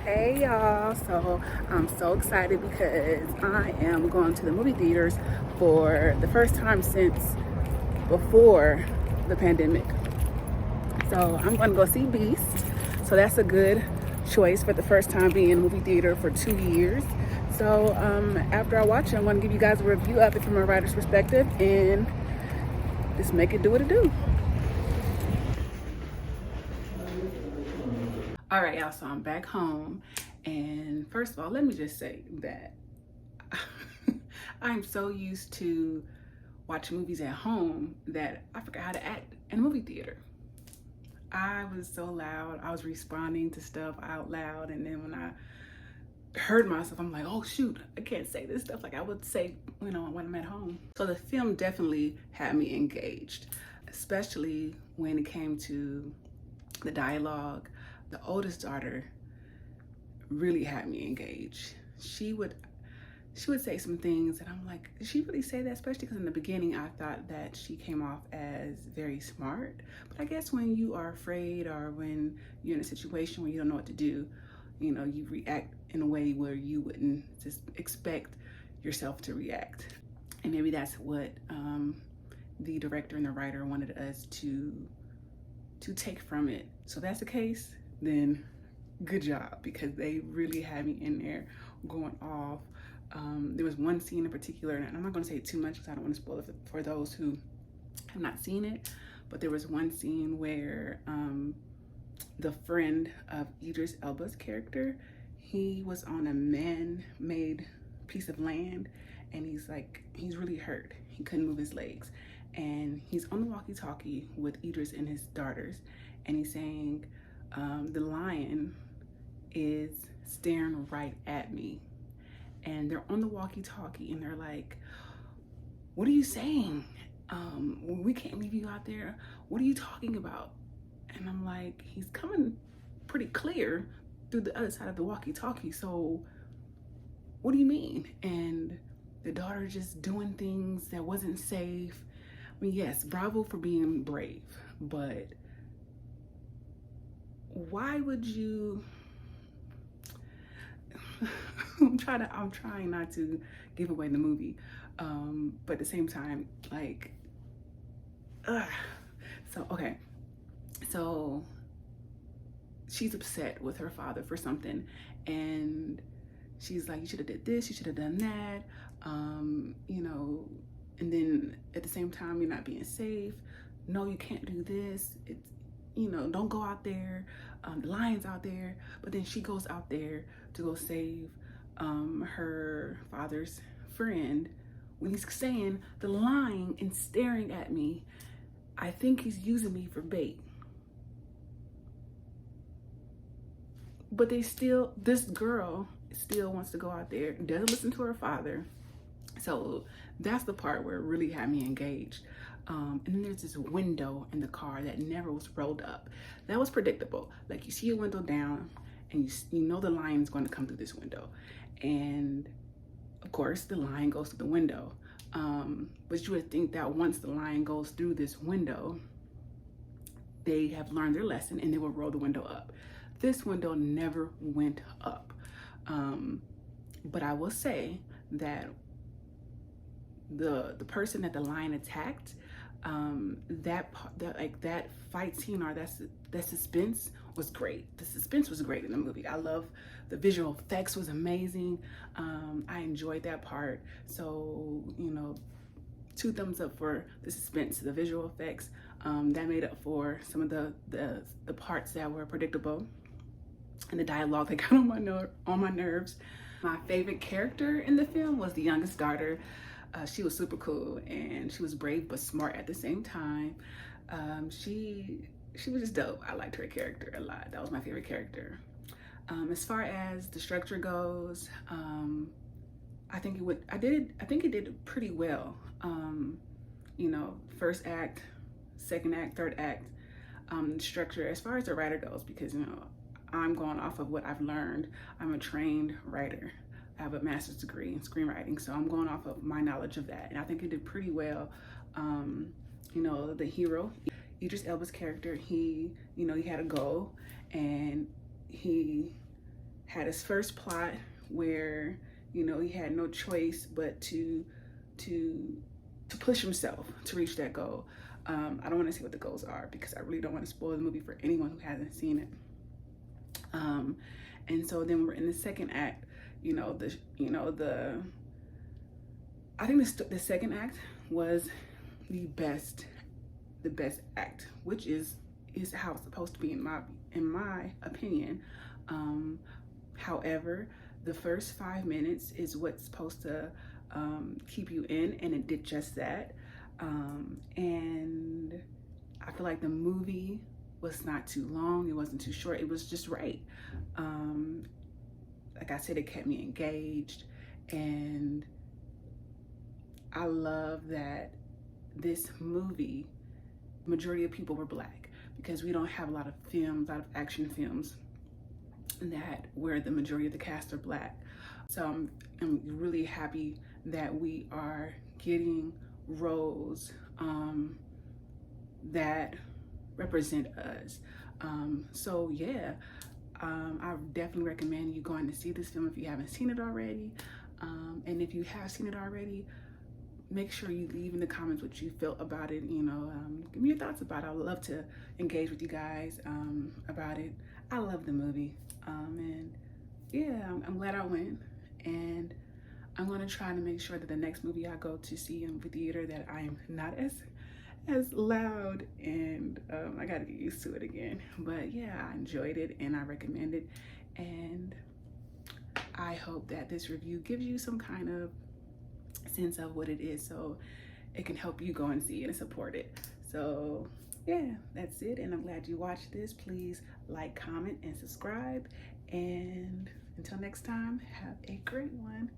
Hey y'all, so I'm so excited because I am going to the movie theaters for the first time since before the pandemic. So I'm going to go see Beast. So that's a good choice for the first time being in a movie theater for 2 years. So after I watch it, I'm going to give you guys a review of it from a writer's perspective and just make it do what it do. All right, y'all, so I'm back home. And first of all, let me just say that I'm so used to watching movies at home that I forgot how to act in a movie theater. I was so loud. I was responding to stuff out loud. And then when I heard myself, I'm like, oh shoot, I can't say this stuff like I would say, when I'm at home. So the film definitely had me engaged, especially when it came to the dialogue. The oldest daughter really had me engaged. She would say some things and I'm like, did she really say that? Especially because in the beginning I thought that she came off as very smart. But I guess when you are afraid or when you're in a situation where you don't know what to do, you react in a way where you wouldn't just expect yourself to react. And maybe that's what the director and the writer wanted us to take from it. So if that's the case, then good job, because they really had me in there going off. There was one scene in particular, and I'm not going to say too much because I don't want to spoil it for those who have not seen it, but there was one scene where the friend of Idris Elba's character, he was on a man-made piece of land, and he's really hurt. He couldn't move his legs, and he's on the walkie-talkie with Idris and his daughters, and he's saying, the lion is staring right at me. And they're on the walkie-talkie and they're like, what are you saying? We can't leave you out there. What are you talking about? And I'm like, he's coming pretty clear through the other side of the walkie-talkie. So what do you mean? And the daughter just doing things that wasn't safe. I mean, yes, bravo for being brave, but why would you? I'm trying not to give away the movie, but at the same time, like, so okay, so she's upset with her father for something, and she's like, you should have did this, you should have done that, and then at the same time, you're not being safe. No, you can't do this. It's, don't go out there. The lion's out there. But then she goes out there to go save her father's friend. When he's saying the lion and staring at me, I think he's using me for bait. But this girl still wants to go out there, doesn't listen to her father. So that's the part where it really had me engaged. And then there's this window in the car that never was rolled up. That was predictable. Like, you see a window down and you know the lion's going to come through this window. And of course the lion goes through the window. But you would think that once the lion goes through this window, they have learned their lesson and they will roll the window up. This window never went up. But I will say that the person that the lion attacked, that fight scene or that suspense was great. The suspense was great in the movie. I love the visual effects was amazing. I enjoyed that part. So 2 thumbs up for the suspense, the visual effects. That made up for some of the parts that were predictable, and the dialogue that got on my nerves. My favorite character in the film was the youngest daughter. She was super cool and she was brave but smart at the same time. She was just dope. I liked her character a lot. That was my favorite character. As far as the structure goes, I think it did pretty well. First act, second act, third act, structure as far as the writer goes, because I'm going off of what I've learned. I'm a trained writer. I have a master's degree in screenwriting, so I'm going off of my knowledge of that, and I think it did pretty well. The hero, Idris Elba's character, he had a goal, and he had his first plot where, you know, he had no choice but to push himself to reach that goal. I don't want to say what the goals are because I really don't want to spoil the movie for anyone who hasn't seen it. And so then we're in the second act. I think the second act was the best act, which is how it's supposed to be in my opinion. However, the first 5 minutes is what's supposed to keep you in, and it did just that. And I feel like the movie was not too long, it wasn't too short, it was just right. Like I said, it kept me engaged, and I love that this movie, majority of people were Black, because we don't have a lot of action films that where the majority of the cast are Black. So I'm really happy that we are getting roles that represent us. So yeah, I definitely recommend you going to see this film if you haven't seen it already. And if you have seen it already, make sure you leave in the comments what you felt about it. You know, give me your thoughts about it. I would love to engage with you guys about it. I love the movie, and yeah, I'm glad I went, and I'm going to try to make sure that the next movie I go to see in the theater that I am not as loud, and I got to get used to it again. But yeah, I enjoyed it and I recommend it, and I hope that this review gives you some kind of sense of what it is, so it can help you go and see it and support it. So yeah, that's it, and I'm glad you watched this. Please like, comment, and subscribe, and until next time, have a great one.